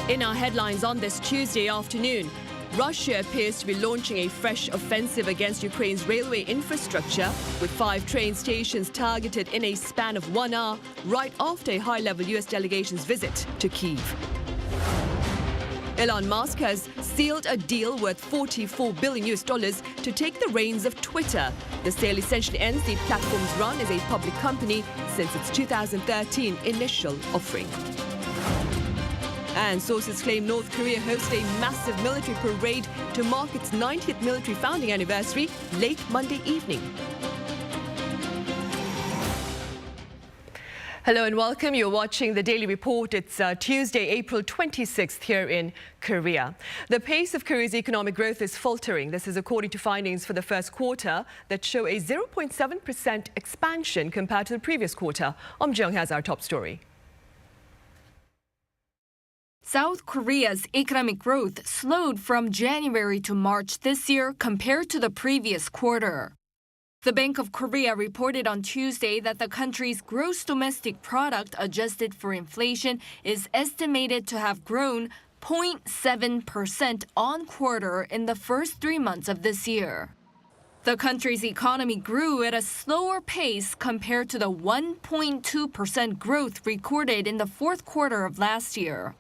In our headlines on this Tuesday afternoon, Russia appears to be launching a fresh offensive against Ukraine's railway infrastructure, with 5 train stations targeted in a span of 1 hour, right after a high-level US delegation's visit to Kyiv. Elon Musk has sealed a deal worth $44 billion to take the reins of Twitter. The sale essentially ends the platform's run as a public company since its 2013 initial offering. And sources claim North Korea hosted a massive military parade to mark its 90th military founding anniversary late Monday evening. Hello and welcome. You're watching the Daily Report. It's Tuesday, April 26th here in Korea. The pace of Korea's economic growth is faltering. This is according to findings for the first quarter that show a 0.7% expansion compared to the previous quarter. Jong-un has our top story. South Korea's economic growth slowed from January to March this year compared to the previous quarter. The Bank of Korea reported on Tuesday that the country's gross domestic product adjusted for inflation is estimated to have grown 0.7% on quarter in the first 3 months of this year. The country's economy grew at a slower pace compared to the 1.2% growth recorded in the fourth quarter of last year.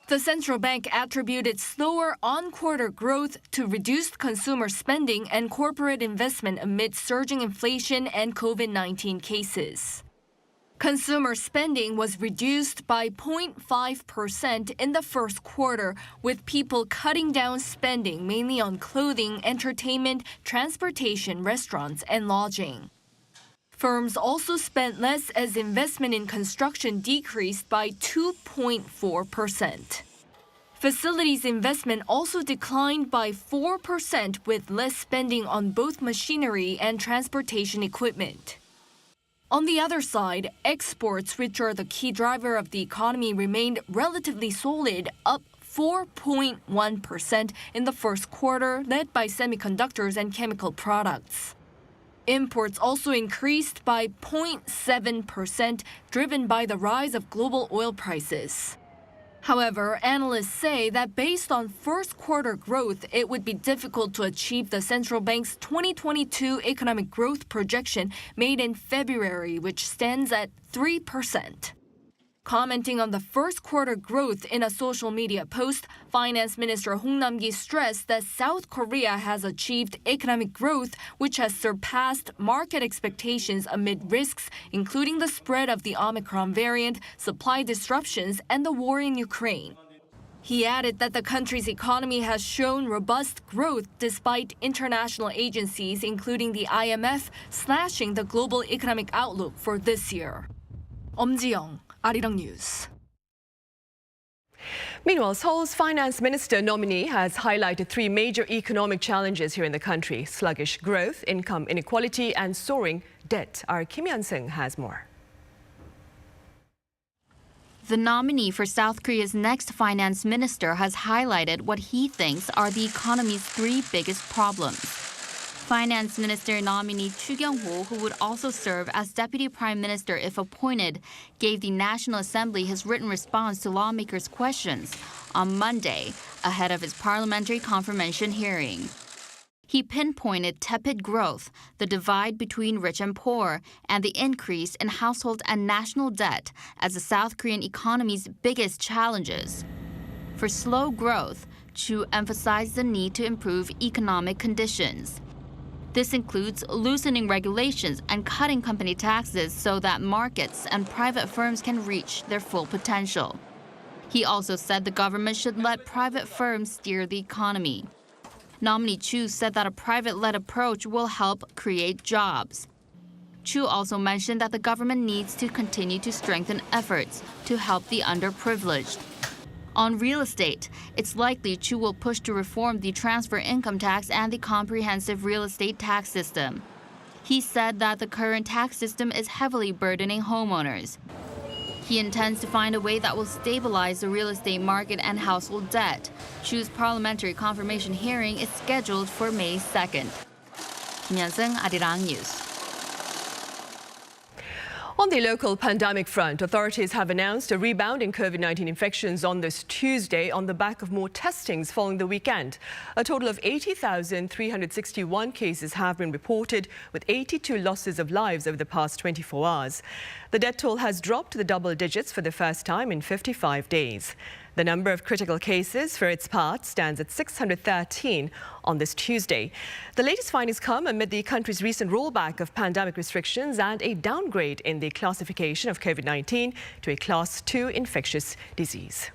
The central bank attributed slower on-quarter growth to reduced consumer spending and corporate investment amid surging inflation and COVID-19 cases. Consumer spending was reduced by 0.5% in the first quarter, with people cutting down spending mainly on clothing, entertainment, transportation, restaurants, and lodging. Firms also spent less as investment in construction decreased by 2.4%. Facilities investment also declined by 4%, with less spending on both machinery and transportation equipment. On the other side, exports, which are the key driver of the economy, remained relatively solid, up 4.1% in the first quarter, led by semiconductors and chemical products. Imports also increased by 0.7%, driven by the rise of global oil prices. However, analysts say that based on first quarter growth, it would be difficult to achieve the central bank's 2022 economic growth projection made in February, which stands at 3%. Commenting on the first quarter growth in a social media post, Finance Minister Hong Nam-ki stressed that South Korea has achieved economic growth which has surpassed market expectations amid risks, including the spread of the Omicron variant, supply disruptions, and the war in Ukraine. He added that the country's economy has shown robust growth despite international agencies, including the IMF, slashing the global economic outlook for this year. Ji-young, Arirang News. Meanwhile, Seoul's finance minister nominee has highlighted 3 major economic challenges here in the country: sluggish growth, income inequality, and soaring debt. Our Kim Hyun-sung has more. The nominee for South Korea's next finance minister has highlighted what he thinks are the economy's 3 biggest problems. Finance Minister nominee Chu Kyung-ho, who would also serve as Deputy Prime Minister if appointed, gave the National Assembly his written response to lawmakers' questions on Monday, ahead of his parliamentary confirmation hearing. He pinpointed tepid growth, the divide between rich and poor, and the increase in household and national debt as the South Korean economy's biggest challenges. For slow growth, Chu emphasized the need to improve economic conditions. This includes loosening regulations and cutting company taxes so that markets and private firms can reach their full potential. He also said the government should let private firms steer the economy. Nominee Chu said that a private-led approach will help create jobs. Chu also mentioned that the government needs to continue to strengthen efforts to help the underprivileged. On real estate, it's likely Chu will push to reform the transfer income tax and the comprehensive real estate tax system. He said that the current tax system is heavily burdening homeowners. He intends to find a way that will stabilize the real estate market and household debt. Chu's parliamentary confirmation hearing is scheduled for May 2nd. Kim Hyun-sung, Arirang News. On the local pandemic front, authorities have announced a rebound in COVID-19 infections on this Tuesday on the back of more testings following the weekend. A total of 80,361 cases have been reported, with 82 losses of lives over the past 24 hours. The death toll has dropped to the double digits for the first time in 55 days. The number of critical cases, for its part, stands at 613 on this Tuesday. The latest findings come amid the country's recent rollback of pandemic restrictions and a downgrade in the classification of COVID-19 to a Class 2 infectious disease.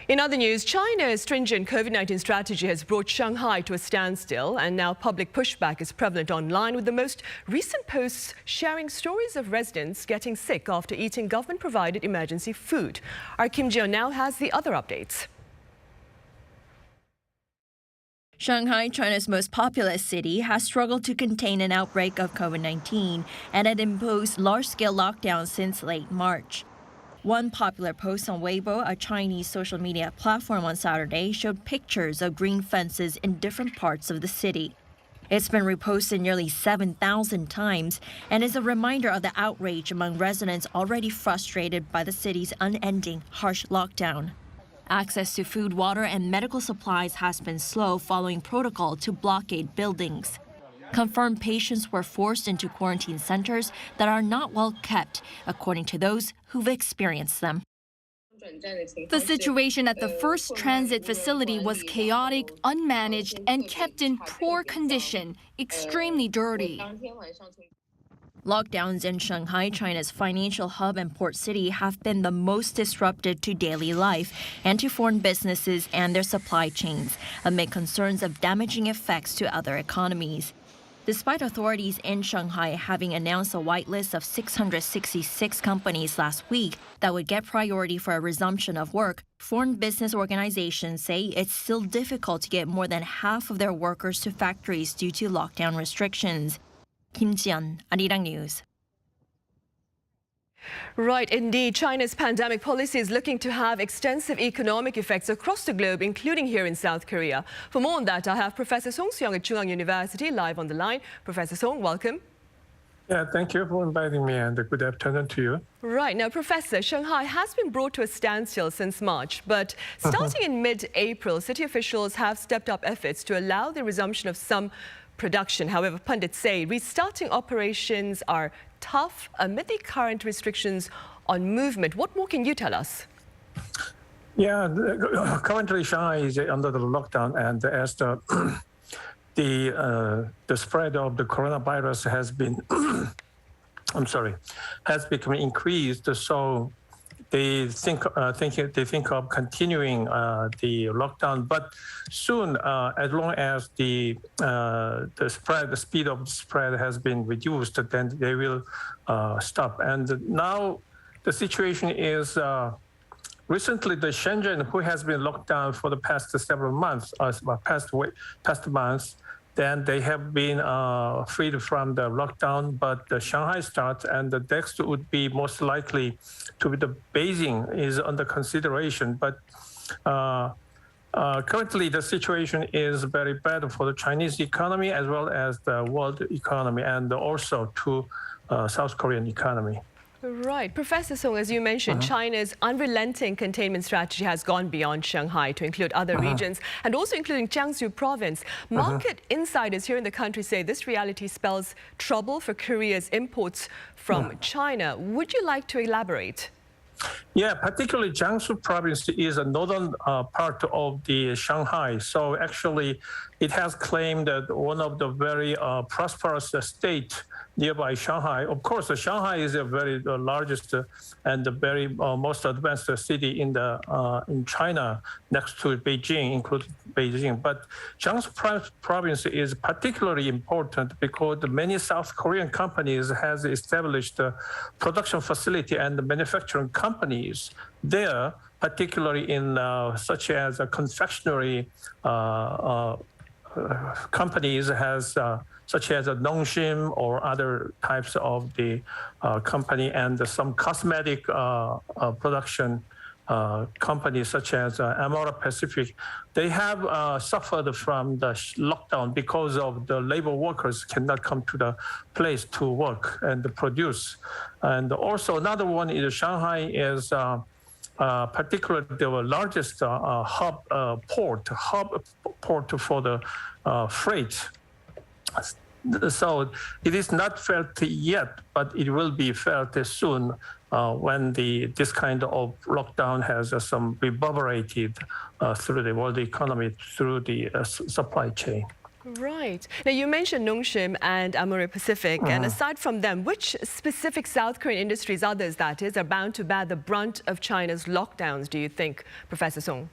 In other news, China's stringent COVID-19 strategy has brought Shanghai to a standstill, and now public pushback is prevalent online, with the most recent posts sharing stories of residents getting sick after eating government-provided emergency food. Our Kim Ji-yeon now has the other updates. Shanghai, China's most populous city, has struggled to contain an outbreak of COVID-19 and had imposed large-scale lockdowns since late March. One popular post on Weibo, a Chinese social media platform, on Saturday showed pictures of green fences in different parts of the city. It's been reposted nearly 7,000 times and is a reminder of the outrage among residents already frustrated by the city's unending harsh lockdown. Access to food, water, and medical supplies has been slow following protocol to blockade buildings. Confirmed patients were forced into quarantine centers that are not well kept, according to those who've experienced them. The situation at the first transit facility was chaotic, unmanaged, and kept in poor condition, extremely dirty. Lockdowns in Shanghai, China's financial hub and port city, have been the most disruptive to daily life and to foreign businesses and their supply chains, amid concerns of damaging effects to other economies. Despite authorities in Shanghai having announced a whitelist of 666 companies last week that would get priority for a resumption of work, foreign business organizations say it's still difficult to get more than half of their workers to factories due to lockdown restrictions. Kim Ji-yeon, Arirang News. Right, indeed. China's pandemic policy is looking to have extensive economic effects across the globe, including here in South Korea. For more on that, I have Professor Song Soo-young at Jong-un University live on the line. Professor Song, welcome. Yeah, thank you for inviting me, and good afternoon to you. Right. Now, Professor, Shanghai has been brought to a standstill since March, but starting in mid-April, city officials have stepped up efforts to allow the resumption of some production. However, pundits say restarting operations are tough amid the current restrictions on movement. What more can you tell us? Yeah, currently Shanghai is under the lockdown, and as the spread of the coronavirus has been, has become increased. So they think of continuing the lockdown, but soon, as long as the speed of the spread has been reduced, then they will stop. And now the situation is, recently the Shenzhen, who has been locked down for the past several months, past months, then they have been freed from the lockdown, but the Shanghai starts, and the next would be most likely to be the Beijing is under consideration. But currently the situation is very bad for the Chinese economy as well as the world economy, and also to South Korean economy. Right. Professor Song, as you mentioned, China's unrelenting containment strategy has gone beyond Shanghai to include other regions and also including Jiangsu province. Market insiders here in the country say this reality spells trouble for Korea's imports from China. Would you like to elaborate? Yeah, particularly Jiangsu province is a northern part of the Shanghai. So actually, it has claimed that one of the very prosperous states nearby Shanghai. Of course, Shanghai is a very largest and the very most advanced city in China, next to Beijing, including Beijing. But Jiangsu province is particularly important because many South Korean companies has established a production facility and manufacturing companies there, particularly in such as confectionery companies has such as a Nongshim or other types of the company, and some cosmetic production companies such as Amora Pacific, they have suffered from the lockdown because of the labor workers cannot come to the place to work and produce. And also another one is Shanghai is particularly the largest hub port for the freight. So it is not felt yet, but it will be felt soon when this kind of lockdown has some reverberated through the world economy, through the supply chain. Right. Now, you mentioned Nongshim and Amore Pacific, and aside from them, which specific South Korean industries, others that is, are bound to bear the brunt of China's lockdowns, do you think, Professor Song?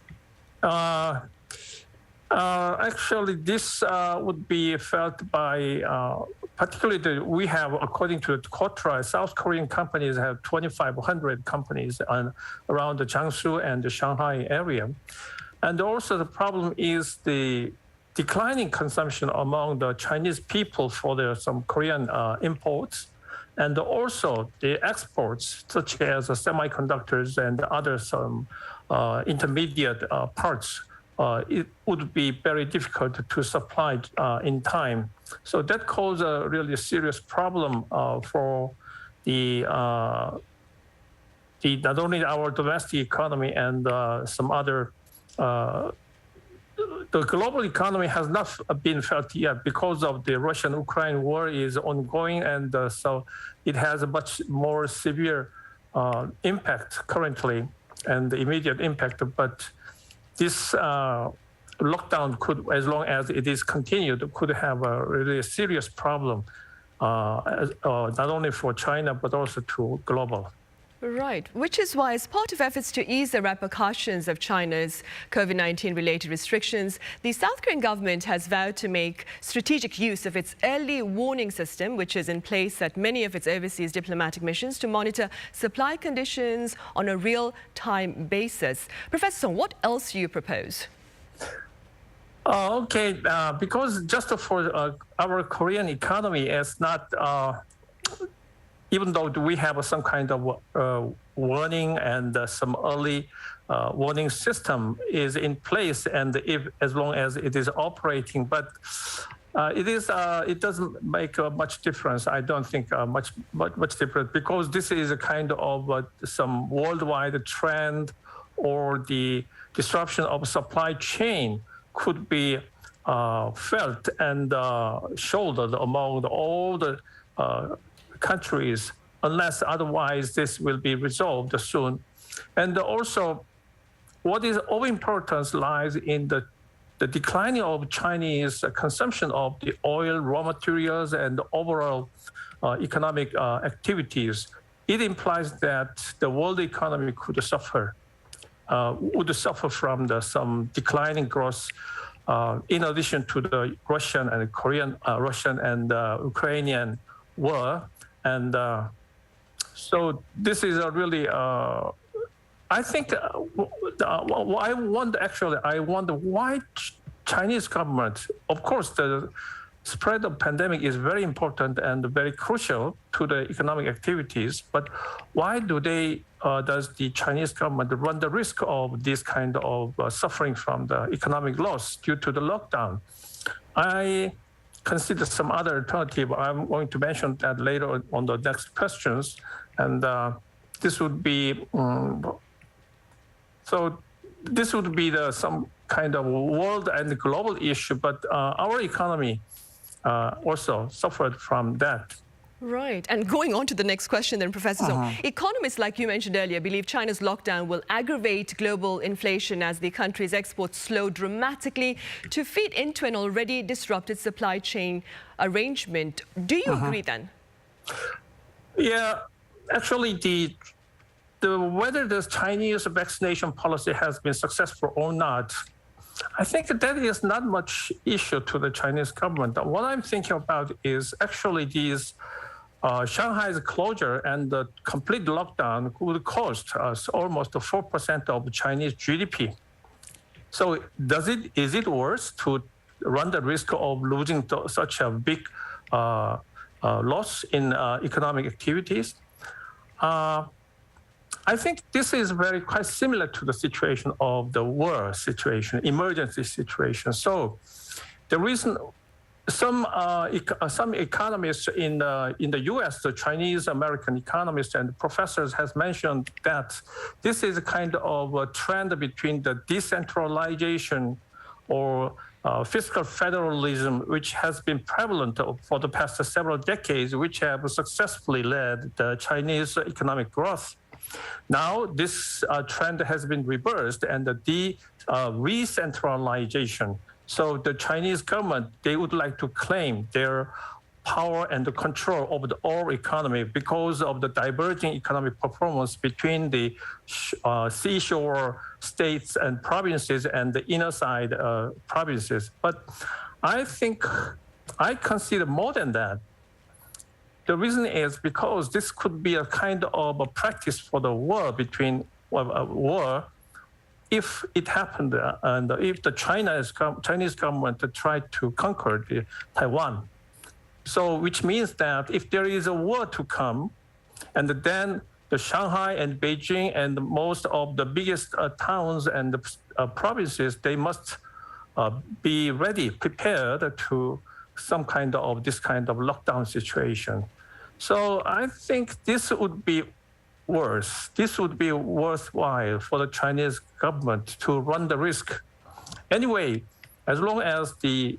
Actually, this would be felt by, particularly we have, according to Kotra, South Korean companies have 2,500 companies around the Jiangsu and the Shanghai area. And also the problem is the declining consumption among the Chinese people for some Korean imports, and also the exports, such as semiconductors and other some intermediate parts. It would be very difficult to supply in time. So that caused a really serious problem for not only our domestic economy and some other. The global economy has not been felt yet because of the Russian-Ukraine war is ongoing, and so it has a much more severe impact currently and the immediate impact. But this lockdown could, as long as it is continued, could have a really serious problem, not only for China, but also to global. Right, which is why, as part of efforts to ease the repercussions of China's COVID-19 related restrictions, the South Korean government has vowed to make strategic use of its early warning system, which is in place at many of its overseas diplomatic missions, to monitor supply conditions on a real-time basis. Professor Song, what else do you propose? Okay, because just for our Korean economy is not. Even though we have some kind of warning and some early warning system is in place, and as long as it is operating, but it doesn't make much difference. I don't think much difference, because this is a kind of some worldwide trend, or the disruption of supply chain could be felt and shouldered among all the countries, unless otherwise this will be resolved soon. And also, what is of importance lies in the declining of Chinese consumption of the oil, raw materials, and overall economic activities. It implies that the world economy would suffer from some declining growth, in addition to the Russian and Ukrainian war. And so this is a really, I think, I wonder why Chinese government, of course, the spread of pandemic is very important and very crucial to the economic activities, but why does the Chinese government run the risk of this kind of suffering from the economic loss due to the lockdown? I consider some other alternative. I'm going to mention that later on the next questions. And this would be, so this would be some kind of world and global issue, but our economy also suffered from that. Right. And going on to the next question then, Professor Song, economists, like you mentioned earlier, believe China's lockdown will aggravate global inflation as the country's exports slow dramatically to feed into an already disrupted supply chain arrangement. Do you agree then? Yeah, actually, whether the Chinese vaccination policy has been successful or not, I think that is not much issue to the Chinese government. What I'm thinking about is actually these Shanghai's closure and the complete lockdown would cost us almost 4% of Chinese GDP. So is it worth to run the risk of losing such a big loss in economic activities? I think this is quite similar to the situation of the war situation, emergency situation. So the reason some economists in the U.S., the Chinese American economists and professors has mentioned that this is a kind of a trend between the decentralization or fiscal federalism, which has been prevalent for the past several decades, which have successfully led the Chinese economic growth. Now, this trend has been reversed, and the re-centralization. So the Chinese government, they would like to claim their power and the control over the whole economy because of the diverging economic performance between the seashore states and provinces and the inner side provinces. But I think I consider more than that. The reason is because this could be a kind of a practice for the war between war. If it happened, and if the Chinese government tried to conquer Taiwan, so which means that if there is a war to come, and then the Shanghai and Beijing and most of the biggest towns and the provinces, they must be ready, prepared to some kind of this kind of lockdown situation. So I think this would be worse. This would be worthwhile for the Chinese government to run the risk. Anyway, as long as the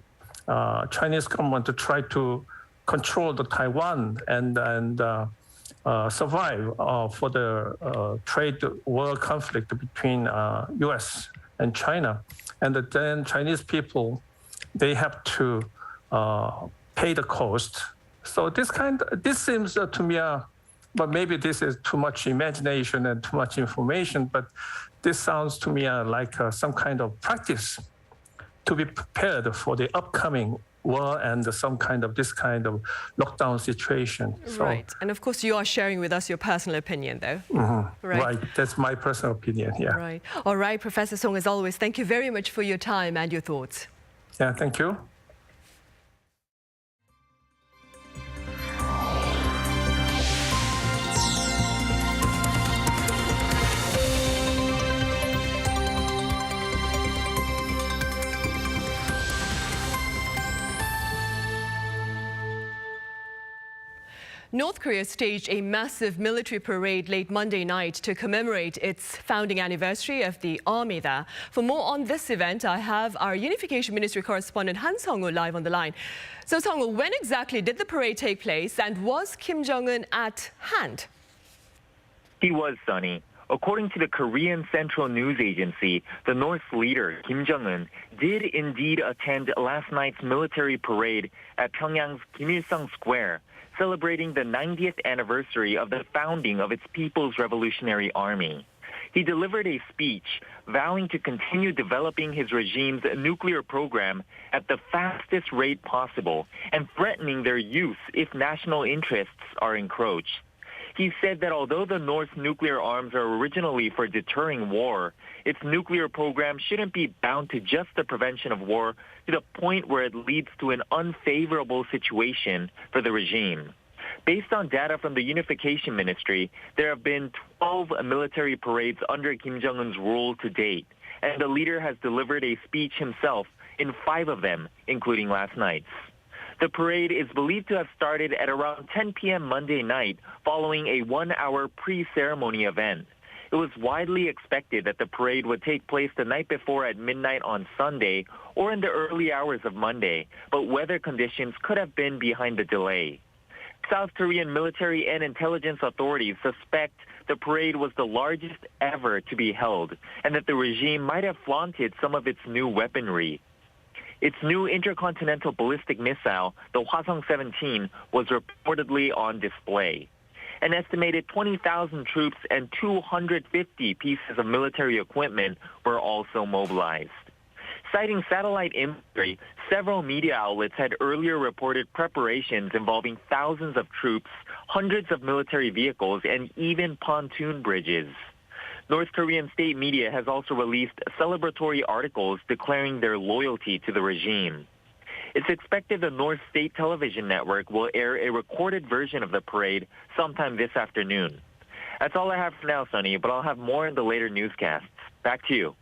Chinese government to try to control the Taiwan and survive for the trade war conflict between U.S. and China, and then Chinese people, they have to pay the cost. So this seems to me. But maybe this is too much imagination and too much information, but this sounds to me like some kind of practice to be prepared for the upcoming war and some kind of this kind of lockdown situation. Right. And of course, you are sharing with us your personal opinion, though. Mm-hmm. Right. That's my personal opinion, yeah. Right. All right, Professor Song, as always, thank you very much for your time and your thoughts. Yeah, thank you. North Korea staged a massive military parade late Monday night to commemorate its founding anniversary of the army there. For more on this event, I have our Unification Ministry correspondent Han Sung-woo live on the line. So Sung-woo, when exactly did the parade take place, and was Kim Jong-un at hand? He was, Sunny. According to the Korean Central News Agency, the North's leader, Kim Jong-un, did indeed attend last night's military parade at Pyongyang's Kim Il-sung Square, celebrating the 90th anniversary of the founding of its People's Revolutionary Army. He delivered a speech vowing to continue developing his regime's nuclear program at the fastest rate possible and threatening their use if national interests are encroached. He said that although the North's nuclear arms are originally for deterring war, its nuclear program shouldn't be bound to just the prevention of war to the point where it leads to an unfavorable situation for the regime. Based on data from the Unification Ministry, there have been 12 military parades under Kim Jong-un's rule to date, and the leader has delivered a speech himself in 5 of them, including last night's. The parade is believed to have started at around 10 p.m. Monday night following a 1-hour pre-ceremony event. It was widely expected that the parade would take place the night before at midnight on Sunday or in the early hours of Monday, but weather conditions could have been behind the delay. South Korean military and intelligence authorities suspect the parade was the largest ever to be held and that the regime might have flaunted some of its new weaponry. Its new intercontinental ballistic missile, the Hwasong-17, was reportedly on display. An estimated 20,000 troops and 250 pieces of military equipment were also mobilized. Citing satellite imagery, several media outlets had earlier reported preparations involving thousands of troops, hundreds of military vehicles, and even pontoon bridges. North Korean state media has also released celebratory articles declaring their loyalty to the regime. It's expected the North State Television Network will air a recorded version of the parade sometime this afternoon. That's all I have for now, Sunny, but I'll have more in the later newscasts. Back to you.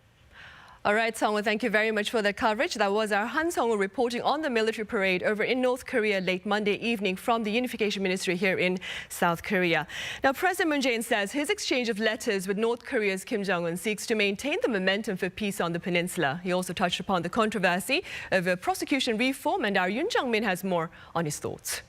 All right, Song-woo, thank you very much for the coverage. That was our Han Song-woo reporting on the military parade over in North Korea late Monday evening from the Unification Ministry here in South Korea. Now, President Moon Jae-in says his exchange of letters with North Korea's Kim Jong-un seeks to maintain the momentum for peace on the peninsula. He also touched upon the controversy over prosecution reform, and our Yoon Jung-min has more on his thoughts.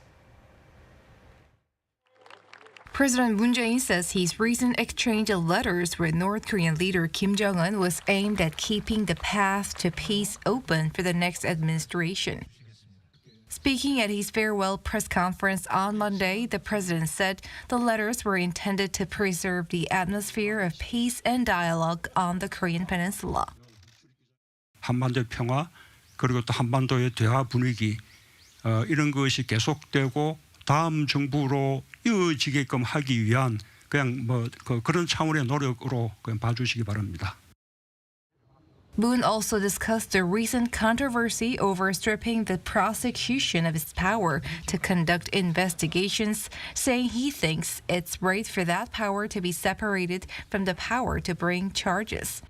President Moon Jae-in says his recent exchange of letters with North Korean leader Kim Jong-un was aimed at keeping the path to peace open for the next administration. Speaking at his farewell press conference on Monday, the president said the letters were intended to preserve the atmosphere of peace and dialogue on the Korean peninsula. 한반도의 평화 그리고 또 한반도의 대화 분위기 이런 것이 계속되고 다음 정부로 이어지게끔 하기 위한 그런 차원의 노력으로 그냥 봐주시기 바랍니다. Moon also discussed the recent controversy over stripping the prosecution of its power to conduct investigations, saying he thinks it's right for that power to be separated from the power to bring charges.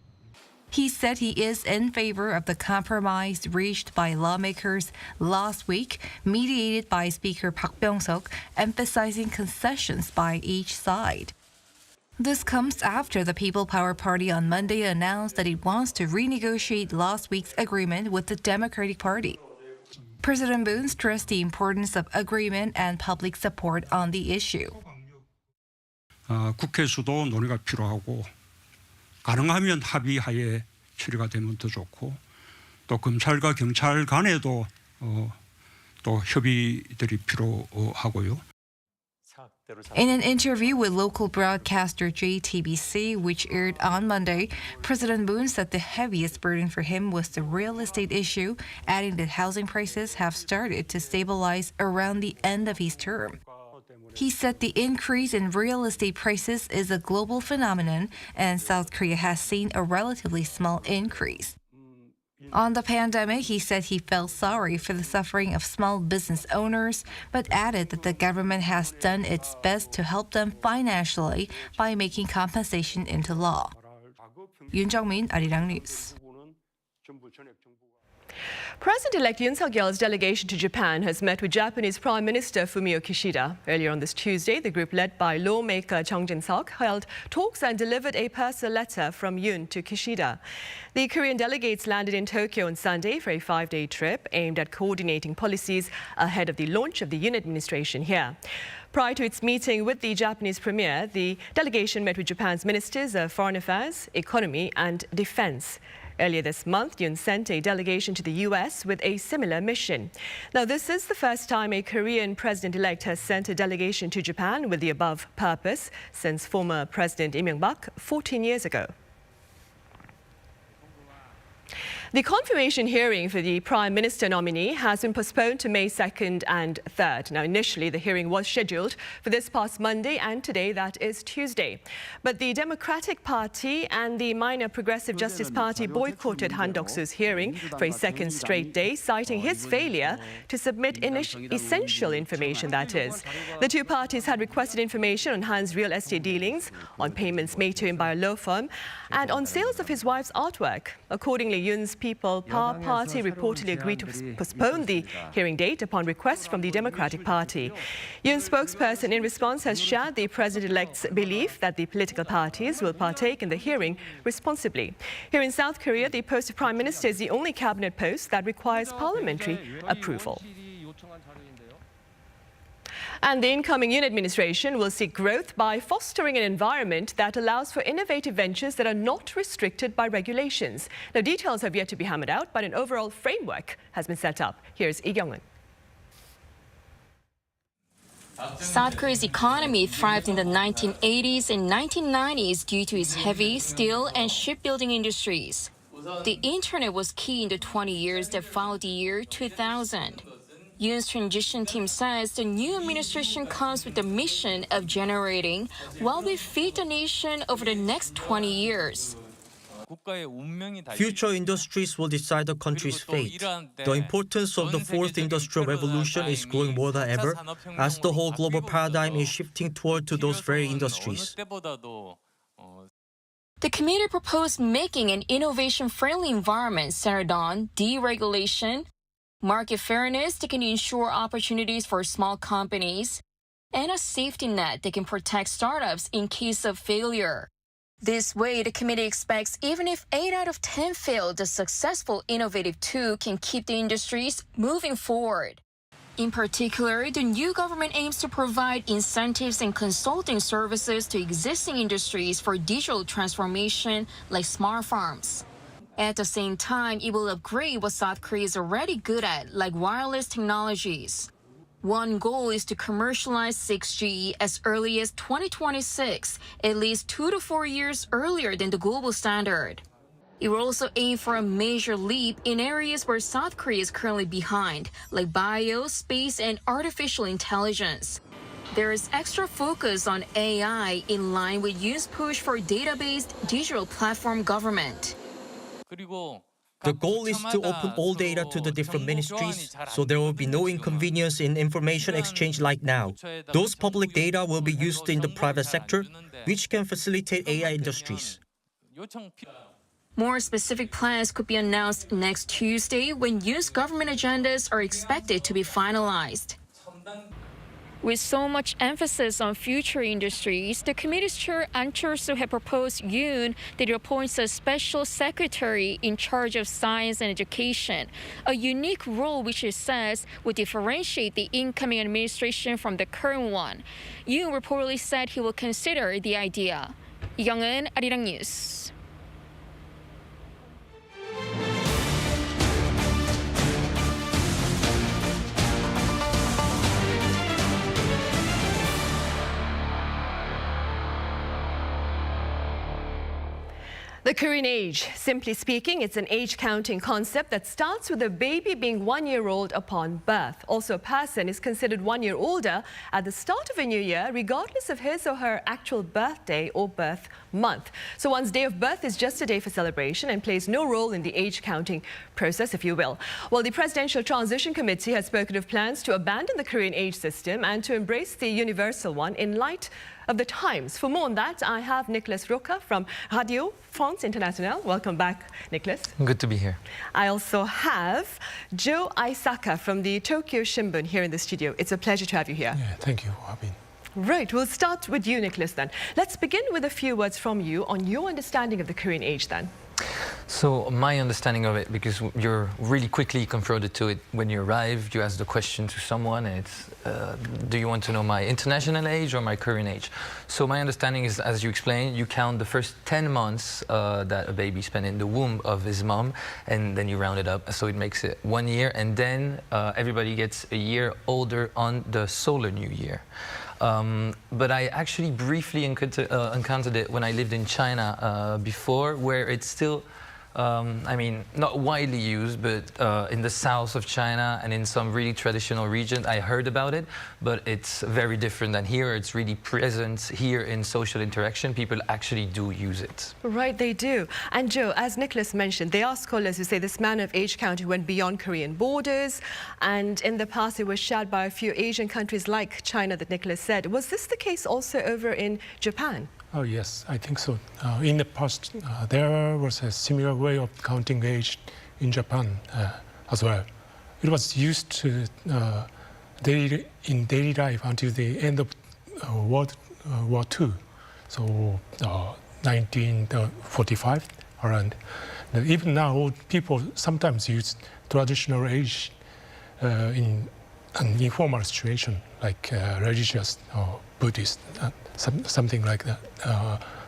He said he is in favor of the compromise reached by lawmakers last week, mediated by Speaker Park Byung-seok, emphasizing concessions by each side. This comes after the People Power Party on Monday announced that it wants to renegotiate last week's agreement with the Democratic Party. President Moon stressed the importance of agreement and public support on the issue. 국회에서도 논의가 필요하고 가능하면 합의하에 처리가 되면 더 좋고 또 검찰과 경찰 간에도 또 협의들이 필요하고요. In an interview with local broadcaster JTBC, which aired on Monday, President Moon said the heaviest burden for him was the real estate issue, adding that housing prices have started to stabilize around the end of his term. He said the increase in real estate prices is a global phenomenon, and South Korea has seen a relatively small increase. On the pandemic, he said he felt sorry for the suffering of small business owners, but added that the government has done its best to help them financially by making compensation into law. Yoon Jung-min, Arirang News. President-elect Yoon Suk-yeol's delegation to Japan has met with Japanese Prime Minister Fumio Kishida. Earlier on this Tuesday, the group led by lawmaker Chung Jin-seok held talks and delivered a personal letter from Yoon to Kishida. The Korean delegates landed in Tokyo on Sunday for a 5-day trip aimed at coordinating policies ahead of the launch of the Yoon administration here. Prior to its meeting with the Japanese premier, the delegation met with Japan's ministers of foreign affairs, economy and defense. Earlier this month, Yoon sent a delegation to the U.S. with a similar mission. Now, this is the first time a Korean president-elect has sent a delegation to Japan with the above purpose since former President Lee Myung-bak 14 years ago. The confirmation hearing for the Prime Minister nominee has been postponed to May 2nd and 3rd. Now, initially, the hearing was scheduled for this past Monday, and today, that is Tuesday. But the Democratic Party and the minor Progressive Justice Party boycotted Han Duck-soo's hearing for a second straight day, citing his failure to submit essential information, that is. The two parties had requested information on Han's real estate dealings, on payments made to him by a law firm, and on sales of his wife's artwork. Accordingly, Yoon's People Power Party reportedly agreed to postpone the hearing date upon request from the Democratic Party. Yoon's spokesperson in response has shared the president-elect's belief that the political parties will partake in the hearing responsibly. Here in South Korea, the post of Prime Minister is the only cabinet post that requires parliamentary approval. And the incoming Yoon administration will seek growth by fostering an environment that allows for innovative ventures that are not restricted by regulations. Now, details have yet to be hammered out, but an overall framework has been set up. Here's Lee Kyung-un. South Korea's economy thrived in the 1980s and 1990s due to its heavy steel and shipbuilding industries. The internet was key in the 20 years that followed the year 2000. Yoon's transition team says the new administration comes with the mission of generating while we feed the nation over the next 20 years. Future industries will decide the country's fate. The importance of the fourth industrial revolution is growing more than ever, as the whole global paradigm is shifting toward to those very industries. The committee proposed making an innovation-friendly environment centered on deregulation, market fairness that can ensure opportunities for small companies, and a safety net that can protect startups in case of failure. This way, the committee expects even if 8 out of 10 fail, the successful innovative 2 can keep the industries moving forward. In particular, the new government aims to provide incentives and consulting services to existing industries for digital transformation like smart farms. At the same time, it will upgrade what South Korea is already good at, like wireless technologies. One goal is to commercialize 6G as early as 2026, at least 2 to 4 years earlier than the global standard. It will also aim for a major leap in areas where South Korea is currently behind, like bio, space, and artificial intelligence. There is extra focus on AI in line with Yoon's push for data-based digital platform government. The goal is to open all data to the different ministries, so there will be no inconvenience in information exchange like now. Those public data will be used in the private sector, which can facilitate AI industries. More specific plans could be announced next Tuesday when Yoon's government agendas are expected to be finalized. With so much emphasis on future industries, the committee's chair Han Duck-soo had proposed Yoon that he appoints a special secretary in charge of science and education, a unique role which it says would differentiate the incoming administration from the current one. Yoon reportedly said he will consider the idea. Jong-un, Arirang News. The Korean age. Simply speaking, it's an age-counting concept that starts with a baby being 1 year old upon birth. Also, a person is considered 1 year older at the start of a new year, regardless of his or her actual birthday or birth month. So one's day of birth is just a day for celebration and plays no role in the age-counting process, if you will. Well, the Presidential Transition Committee has spoken of plans to abandon the Korean age system and to embrace the universal one in light of the times. For more on that, I have Nicholas Roca from Radio France Internationale. Welcome back, Nicholas. Good to be here. I also have Joe Aisaka from the Tokyo Shimbun here in the studio. It's a pleasure to have you here. Yeah, thank you for having me. Right, we'll start with you, Nicholas, then. Let's begin with a few words from you on your understanding of the Korean age, then. So my understanding of it, because you're really quickly confronted to it when you arrive, you ask the question to someone, and it's, do you want to know my international age or my current age? So my understanding is, as you explained, you count the first 10 months that a baby spent in the womb of his mom, and then you round it up, so it makes it 1 year, and then everybody gets a year older on the solar new year. But I actually briefly encountered it when I lived in China before, where it's still, I mean, not widely used, but in the south of China and in some really traditional regions, I heard about it, but it's very different than here. It's really present here in social interaction. People actually do use it. Right, they do. And Joe, as Nicholas mentioned, there are scholars who say this manner of age counting went beyond Korean borders, and in the past it was shared by a few Asian countries like China that Nicholas said. Was this the case also over in Japan? Oh, yes, I think so. In the past, there was a similar way of counting age in Japan as well. It was used to, in daily life until the end of World War II, so 1945 around. Even now, people sometimes use traditional age in an informal situation, like religious or Buddhist, something like that,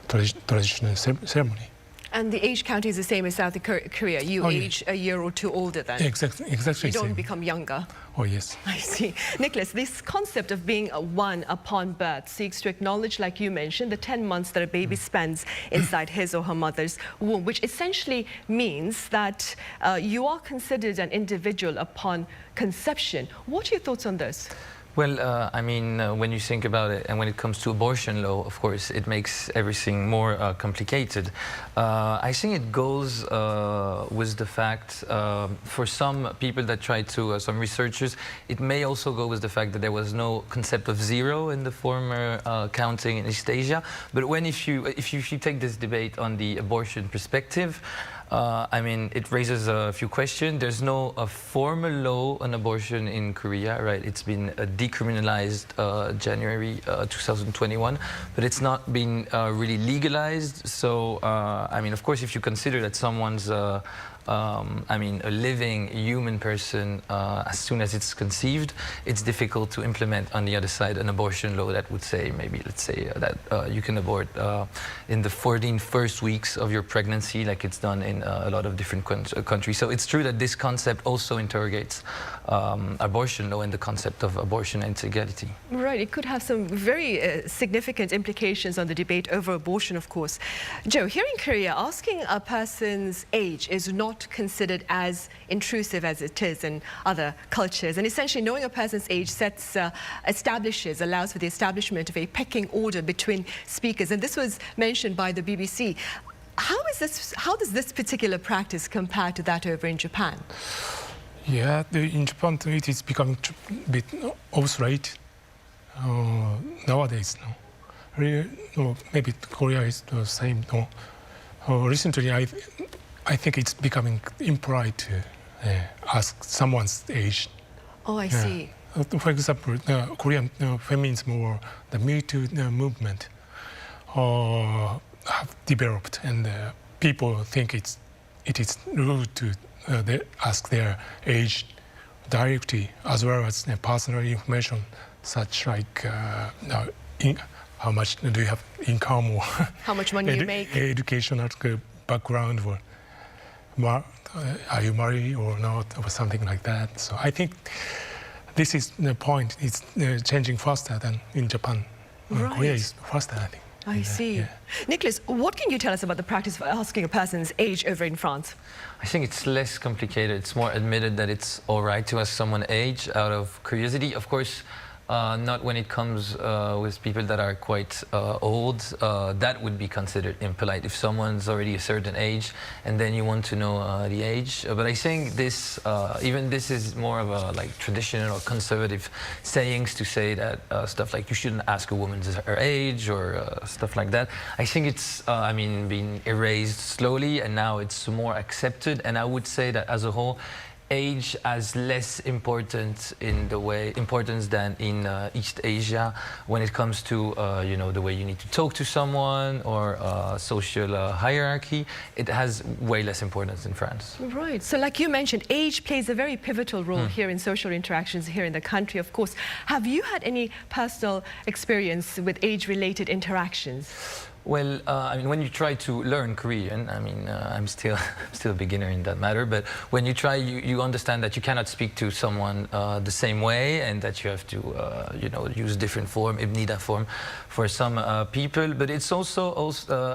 traditional ceremony. And the age counting is the same as South Korea. You age a year or two older then. Exactly. You don't become younger. Oh, yes. I see. Nicholas, this concept of being one upon birth seeks to acknowledge, like you mentioned, the 10 months that a baby spends inside his or her mother's womb, which essentially means that you are considered an individual upon conception. What are your thoughts on this? Well, I mean, when you think about it, and when it comes to abortion law, of course, it makes everything more complicated. I think it goes with the fact, for some people that try to, some researchers, it may also go with the fact that there was no concept of zero in the former counting in East Asia. But if you take this debate on the abortion perspective, I mean, it raises a few questions. There's no formal law on abortion in Korea, right? It's been decriminalized January 2021, but it's not been really legalized. So, I mean, of course, if you consider that someone's I mean, a living human person, as soon as it's conceived, it's difficult to implement on the other side an abortion law that would say, maybe, let's say, that you can abort in the 14 first weeks of your pregnancy, like it's done in a lot of different countries. So it's true that this concept also interrogates abortion law and the concept of abortion and equality. Right, it could have some very significant implications on the debate over abortion, of course. Joe, here in Korea, asking a person's age is not considered as intrusive as it is in other cultures. And essentially, knowing a person's age allows for the establishment of a pecking order between speakers. And this was mentioned by the BBC. How does this particular practice compare to that over in Japan? Yeah, in Japan, it is becoming a bit obsolete nowadays. No? Really, no, maybe Korea is the same. No? Recently, I think it's becoming impolite to ask someone's age. Oh, I see. For example, Korean feminism or the Me Too movement have developed, and people think it is rude to ask their age directly, as well as personal information, such like how much do you have income, or how much money you make, educational background, or are you married or not, or something like that. So I think this is the point. It's changing faster than in Japan. Right. Korea is faster, I think. I see. Yeah. Nicholas, what can you tell us about the practice of asking a person's age over in France? I think it's less complicated. It's more admitted that it's all right to ask someone age out of curiosity. Of course, not when it comes with people that are quite old. That would be considered impolite if someone's already a certain age and then you want to know the age. But I think this, even this is more of a like traditional or conservative sayings to say that stuff like you shouldn't ask a woman her age or stuff like that. I think it's, I mean, being erased slowly, and now it's more accepted. And I would say that as a whole, age has less importance than in East Asia when it comes to you know, the way you need to talk to someone or social hierarchy. It has way less importance in France. Right. So like you mentioned, age plays a very pivotal role here in social interactions here in the country, of course. Have you had any personal experience with age-related interactions? Well, I mean, when you try to learn Korean, I mean, I'm still a beginner in that matter, but when you try, you understand that you cannot speak to someone the same way, and that you have to, you know, use different form, ibnida form, for some people. But it's also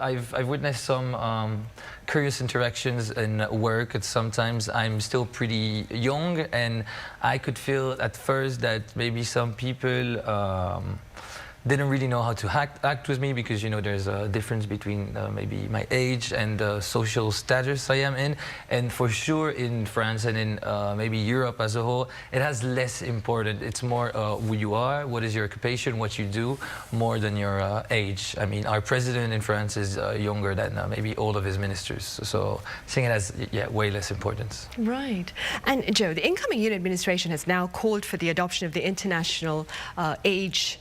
I've witnessed some curious interactions in work. And sometimes I'm still pretty young, and I could feel at first that maybe some people didn't really know how to act with me, because, you know, there's a difference between maybe my age and the social status I am in. And for sure in France and in maybe Europe as a whole, it has less importance. It's more who you are, what is your occupation, what you do, more than your age. I mean, our president in France is younger than maybe all of his ministers. So I think it has, yeah, way less importance. Right. And Joe, the incoming Yoon administration has now called for the adoption of the international age,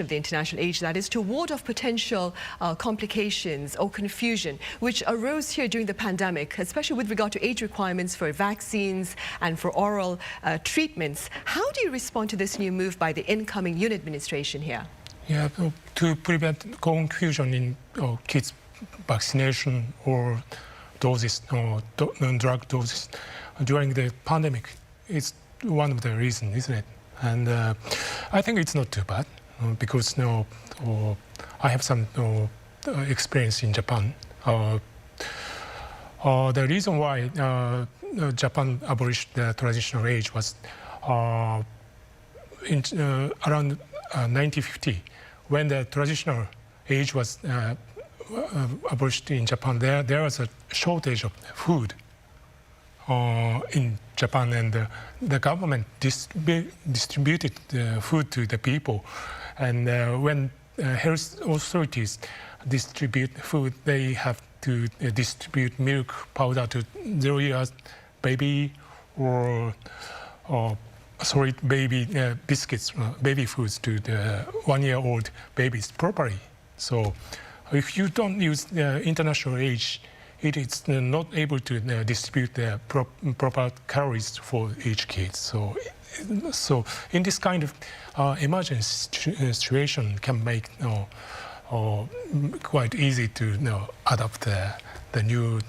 that is, to ward off potential complications or confusion which arose here during the pandemic, especially with regard to age requirements for vaccines and for oral treatments. How do you respond to this new move by the incoming Yoon administration here? Yeah, to prevent confusion in kids' vaccination or doses, drug doses during the pandemic, it's one of the reasons, isn't it? And I think it's not too bad. Because I have some experience in Japan. The reason why Japan abolished the traditional age was around 1950, when the traditional age was abolished in Japan, there was a shortage of food in Japan, and the government distributed the food to the people. And when health authorities distribute food, they have to distribute milk powder to 0 years baby or baby biscuits, baby foods to the 1 year old babies properly. So if you don't use the international age, it is not able to distribute the proper calories for each kid. So in this kind of emergency situation can make quite easy to adapt the new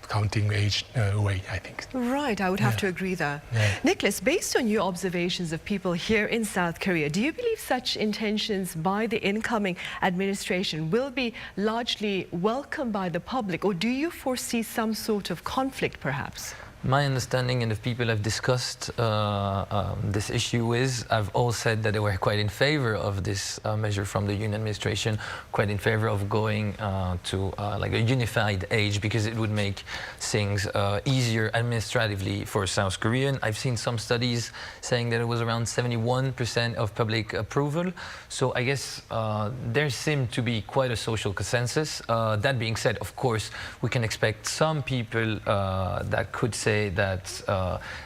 counting age way, I think. Right, I would have to agree there. Nicholas, based on your observations of people here in South Korea, do you believe such intentions by the incoming administration will be largely welcomed by the public, or do you foresee some sort of conflict perhaps? My understanding, and if people have discussed this issue with, have all said that they were quite in favor of this measure from the Yoon administration, quite in favor of going to like a unified age, because it would make things easier administratively for South Korean. I've seen some studies saying that it was around 71% of public approval. So I guess there seemed to be quite a social consensus. That being said, of course, we can expect some people that could say that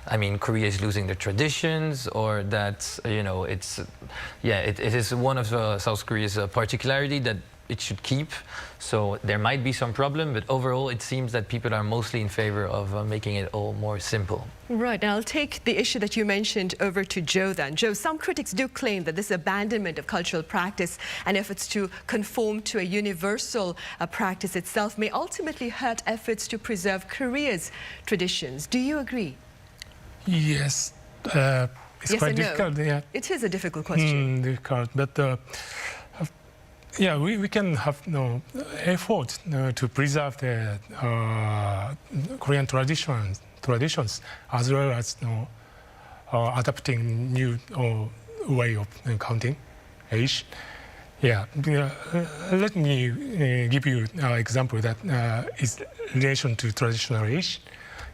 I mean, Korea is losing their traditions, or that it is one of South Korea's particularity that it should keep. So there might be some problem, but overall it seems that people are mostly in favor of making it all more simple. Right, and I'll take the issue that you mentioned over to Joe then. Joe, some critics do claim that this abandonment of cultural practice and efforts to conform to a universal practice itself may ultimately hurt efforts to preserve Korea's traditions. Do you agree? Yes, it's yes quite and no. difficult. Yeah. It is a difficult question. Difficult, but yeah, we can have effort to preserve the Korean traditions as well as adapting new way of counting age. Yeah, let me give you an example that is relation to traditional age.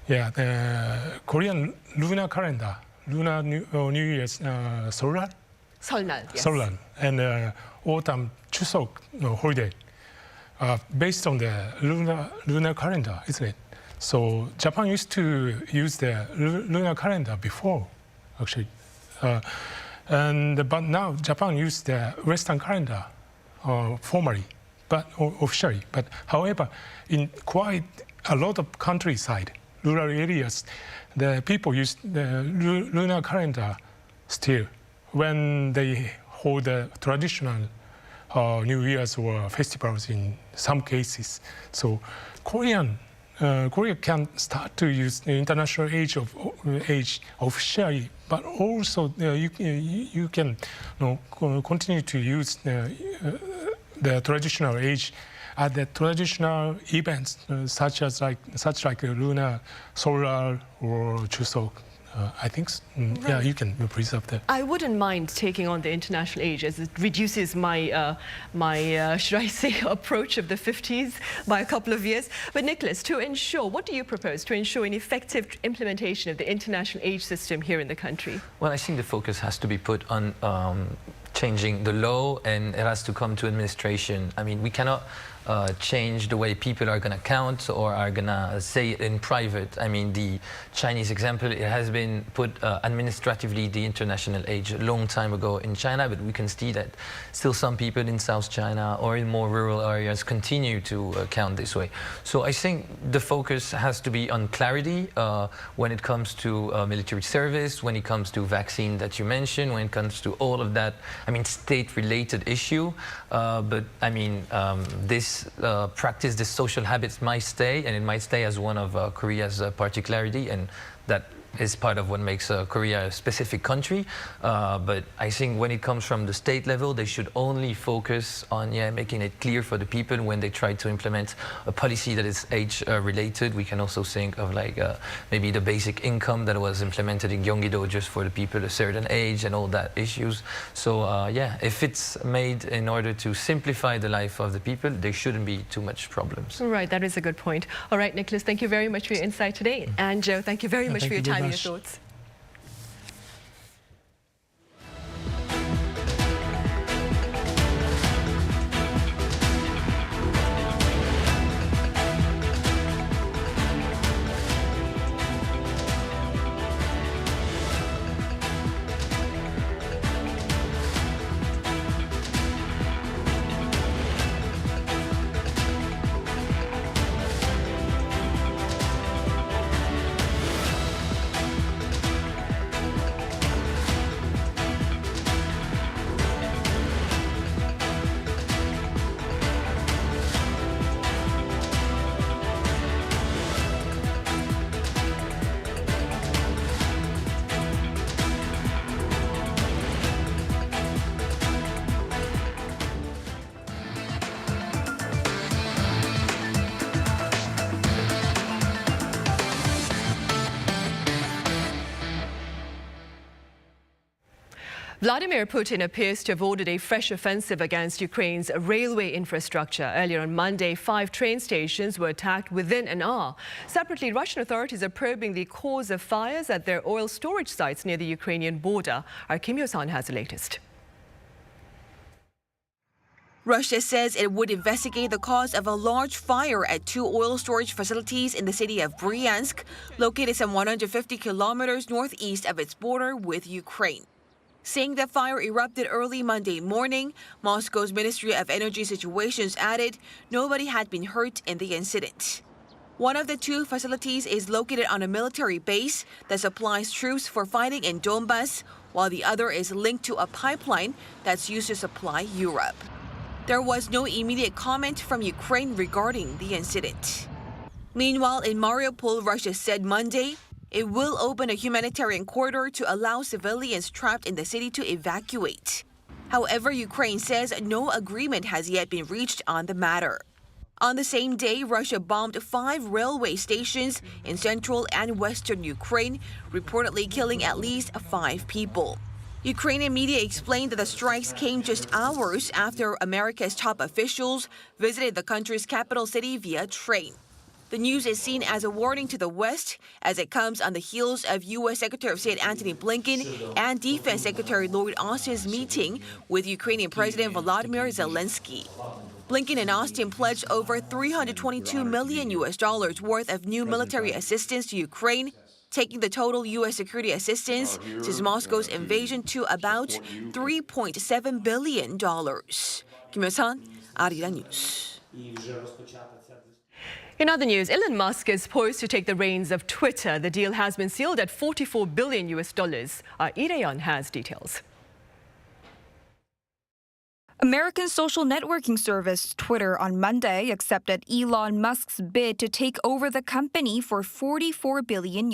Yeah, the Korean lunar calendar, lunar New Year's solar. 설날, yes. 설날 and autumn Chuseok holiday based on the lunar calendar, isn't it? So Japan used to use the lunar calendar before, actually, but now Japan uses the Western calendar formally, but officially. But however, in quite a lot of countryside, rural areas, the people use the lunar calendar still when they hold the traditional New Year's or festivals in some cases. So Korea can start to use the international age officially, but also you can continue to use the traditional age at the traditional events such like lunar, solar, or Chuseok. I think, yeah, you can preserve that. I wouldn't mind taking on the international age, as it reduces my, should I say, approach of the 50s by a couple of years. But Nicholas, what do you propose to ensure an effective implementation of the international age system here in the country? Well, I think the focus has to be put on changing the law, and it has to come to administration. I mean, we cannot change the way people are going to count or are going to say it in private. I mean, the Chinese example, it has been put administratively the international age a long time ago in China, but we can see that still some people in South China or in more rural areas continue to count this way. So I think the focus has to be on clarity when it comes to military service, when it comes to vaccine that you mentioned, when it comes to all of that, I mean, state-related issue. But I mean, this practice, this social habits might stay, and it might stay as one of Korea's particularity, and that is part of what makes Korea a specific country. But I think when it comes from the state level, they should only focus on making it clear for the people when they try to implement a policy that is age related. We can also think of like maybe the basic income that was implemented in Gyeonggi-do just for the people a certain age and all that issues. So if it's made in order to simplify the life of the people, there shouldn't be too much problems. Right, that is a good point. All right, Nicholas, thank you very much for your insight today. And Joe, thank you very much for your time and your thoughts. Vladimir Putin appears to have ordered a fresh offensive against Ukraine's railway infrastructure. Earlier on Monday, 5 train stations were attacked within an hour. Separately, Russian authorities are probing the cause of fires at their oil storage sites near the Ukrainian border. Our Kim Yo-san has the latest. Russia says it would investigate the cause of a large fire at 2 oil storage facilities in the city of Bryansk, located some 150 kilometers northeast of its border with Ukraine. Saying the fire erupted early Monday morning, Moscow's Ministry of Energy Situations added nobody had been hurt in the incident. One of the 2 facilities is located on a military base that supplies troops for fighting in Donbas, while the other is linked to a pipeline that's used to supply Europe. There was no immediate comment from Ukraine regarding the incident. Meanwhile, in Mariupol, Russia said Monday it will open a humanitarian corridor to allow civilians trapped in the city to evacuate. However, Ukraine says no agreement has yet been reached on the matter. On the same day, Russia bombed 5 railway stations in central and western Ukraine, reportedly killing at least 5 people. Ukrainian media explained that the strikes came just hours after America's top officials visited the country's capital city via train. The news is seen as a warning to the West as it comes on the heels of U.S. Secretary of State Antony Blinken and Defense Secretary Lloyd Austin's meeting with Ukrainian President Volodymyr Zelensky. Blinken and Austin pledged over $322 million worth of new military assistance to Ukraine, taking the total U.S. security assistance since Moscow's invasion to about $3.7 billion. Kim Yo-san, Arirang News. In other news, Elon Musk is poised to take the reins of Twitter. The deal has been sealed at $44 billion. Our Arirang has details. American social networking service Twitter on Monday accepted Elon Musk's bid to take over the company for $44 billion.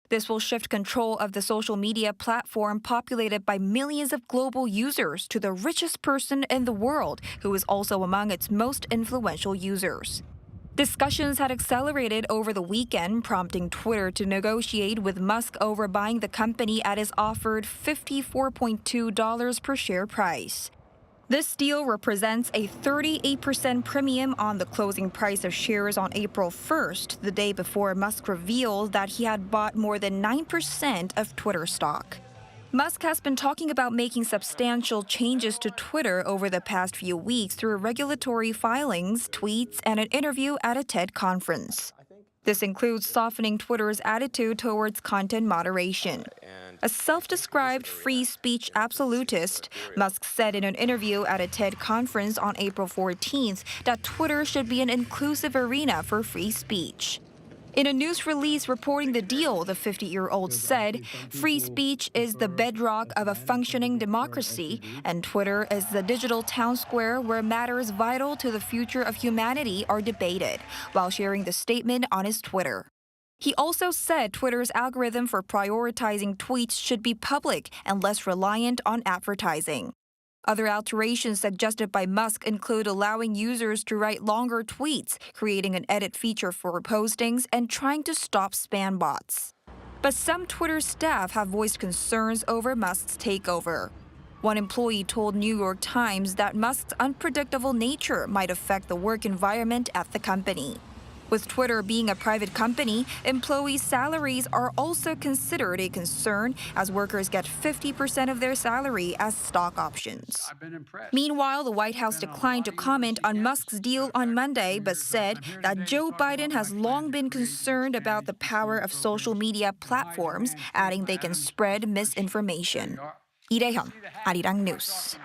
This will shift control of the social media platform populated by millions of global users to the richest person in the world, who is also among its most influential users. Discussions had accelerated over the weekend, prompting Twitter to negotiate with Musk over buying the company at his offered $54.2 per share price. This deal represents a 38% premium on the closing price of shares on April 1st, the day before Musk revealed that he had bought more than 9% of Twitter stock. Musk has been talking about making substantial changes to Twitter over the past few weeks through regulatory filings, tweets, and an interview at a TED conference. This includes softening Twitter's attitude towards content moderation. A self-described free speech absolutist, Musk said in an interview at a TED conference on April 14th that Twitter should be an inclusive arena for free speech. In a news release reporting the deal, the 50-year-old said, "Free speech is the bedrock of a functioning democracy, and Twitter is the digital town square where matters vital to the future of humanity are debated," while sharing the statement on his Twitter. He also said Twitter's algorithm for prioritizing tweets should be public and less reliant on advertising. Other alterations suggested by Musk include allowing users to write longer tweets, creating an edit feature for postings, and trying to stop spam bots. But some Twitter staff have voiced concerns over Musk's takeover. One employee told New York Times that Musk's unpredictable nature might affect the work environment at the company. With Twitter being a private company, employees' salaries are also considered a concern as workers get 50% of their salary as stock options. Meanwhile, the White House declined to comment on Musk's deal on Monday, but said that Joe Biden has long been concerned about the power of social media platforms, adding they can spread misinformation. Lee Dae-hyun, Arirang News.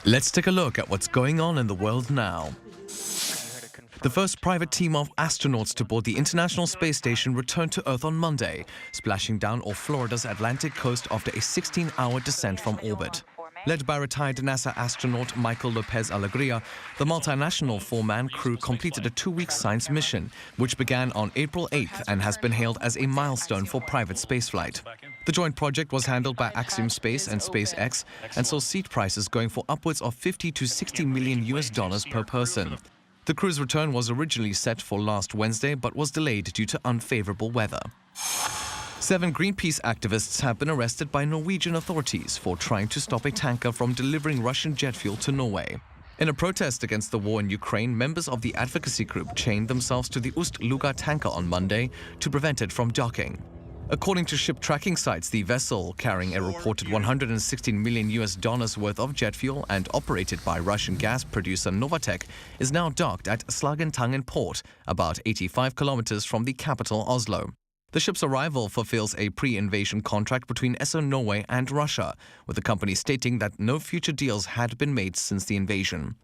Let's take a look at what's going on in the world now. The first private team of astronauts to board the International Space Station returned to Earth on Monday, splashing down off Florida's Atlantic coast after a 16-hour descent from orbit. Led by retired NASA astronaut Michael Lopez Alegria, the multinational four-man crew completed a 2-week science mission, which began on April 8th and has been hailed as a milestone for private spaceflight. The joint project was handled by Axiom Space and SpaceX and saw seat prices going for upwards of $50 to $60 million per person. The crew's return was originally set for last Wednesday but was delayed due to unfavorable weather. 7 Greenpeace activists have been arrested by Norwegian authorities for trying to stop a tanker from delivering Russian jet fuel to Norway. In a protest against the war in Ukraine, members of the advocacy group chained themselves to the Ust-Luga tanker on Monday to prevent it from docking. According to ship tracking sites, the vessel, carrying a reported $116 million worth of jet fuel and operated by Russian gas producer Novatek, is now docked at Slagentangen port, about 85 kilometers from the capital Oslo. The ship's arrival fulfills a pre-invasion contract between Esso Norway and Russia, with the company stating that no future deals had been made since the invasion.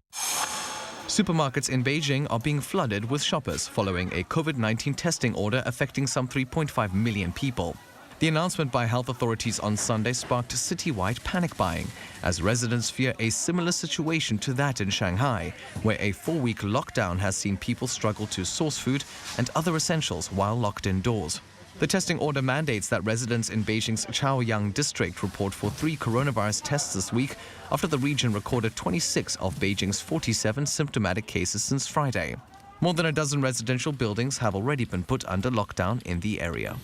Supermarkets in Beijing are being flooded with shoppers following a COVID-19 testing order affecting some 3.5 million people. The announcement by health authorities on Sunday sparked citywide panic buying, as residents fear a similar situation to that in Shanghai, where a 4-week lockdown has seen people struggle to source food and other essentials while locked indoors. The testing order mandates that residents in Beijing's Chaoyang district report for 3 coronavirus tests this week after the region recorded 26 of Beijing's 47 symptomatic cases since Friday. More than a dozen residential buildings have already been put under lockdown in the area.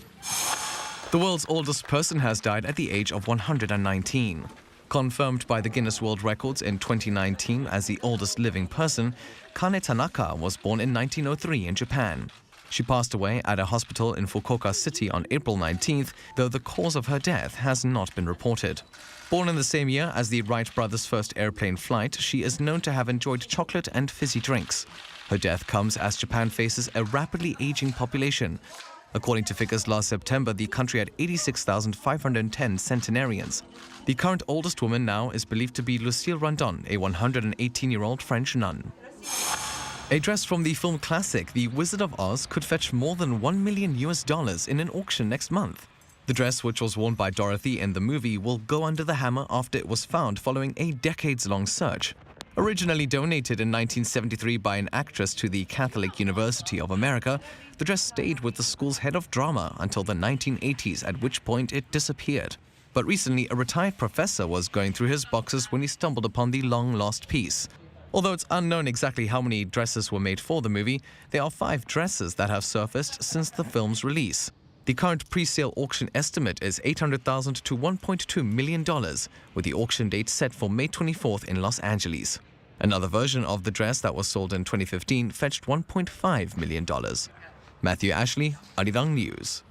The world's oldest person has died at the age of 119. Confirmed by the Guinness World Records in 2019 as the oldest living person, Kane Tanaka was born in 1903 in Japan. She passed away at a hospital in Fukuoka City on April 19th, though the cause of her death has not been reported. Born in the same year as the Wright brothers' first airplane flight, she is known to have enjoyed chocolate and fizzy drinks. Her death comes as Japan faces a rapidly aging population. According to figures last September, the country had 86,510 centenarians. The current oldest woman now is believed to be Lucille Randon, a 118-year-old French nun. A dress from the film classic The Wizard of Oz could fetch more than $1 million in an auction next month. The dress, which was worn by Dorothy in the movie, will go under the hammer after it was found following a decades-long search. Originally donated in 1973 by an actress to the Catholic University of America, the dress stayed with the school's head of drama until the 1980s, at which point it disappeared. But recently, a retired professor was going through his boxes when he stumbled upon the long-lost piece. Although it's unknown exactly how many dresses were made for the movie, there are 5 dresses that have surfaced since the film's release. The current pre-sale auction estimate is $800,000 to $1.2 million, with the auction date set for May 24th in Los Angeles. Another version of the dress that was sold in 2015 fetched $1.5 million. Matthew Ashley, Arirang News.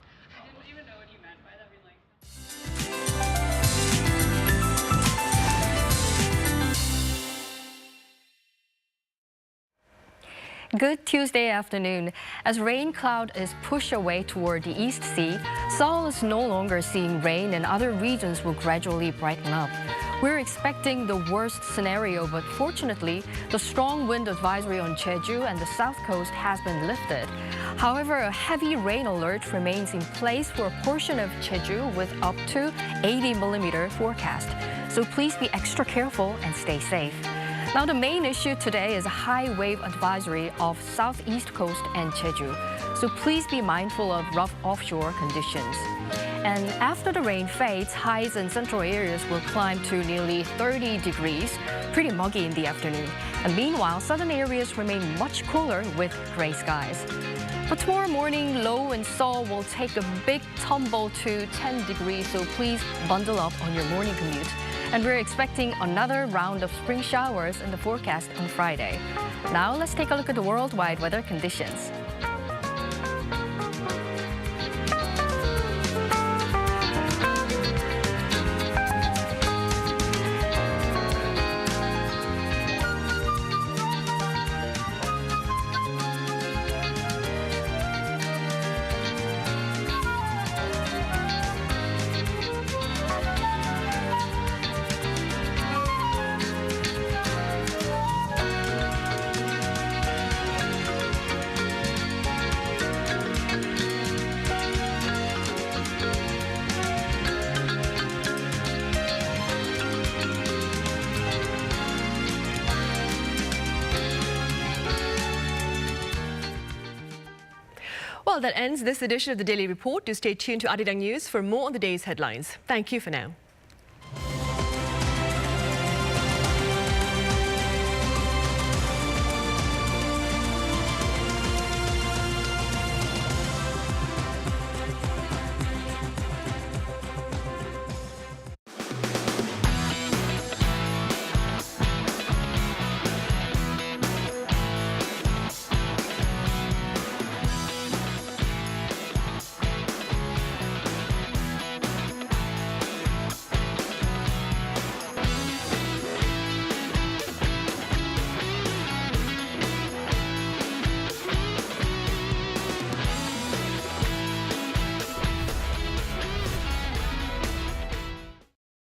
Good Tuesday afternoon. As rain cloud is pushed away toward the East Sea, Seoul is no longer seeing rain and other regions will gradually brighten up. We're expecting the worst scenario, but fortunately, the strong wind advisory on Jeju and the south coast has been lifted. However, a heavy rain alert remains in place for a portion of Jeju with up to 80mm forecast. so please be extra careful and stay safe. Now, the main issue today is a high wave advisory off southeast coast and Jeju, so please be mindful of rough offshore conditions. And after the rain fades, highs in central areas will climb to nearly 30 degrees, pretty muggy in the afternoon. And meanwhile, southern areas remain much cooler with gray skies. But tomorrow morning, low in Seoul will take a big tumble to 10 degrees, so please bundle up on your morning commute. And we're expecting another round of spring showers in the forecast on Friday. Now let's take a look at the worldwide weather conditions. Well, that ends this edition of the Daily Report. Do stay tuned to Arirang News for more on the day's headlines. Thank you for now.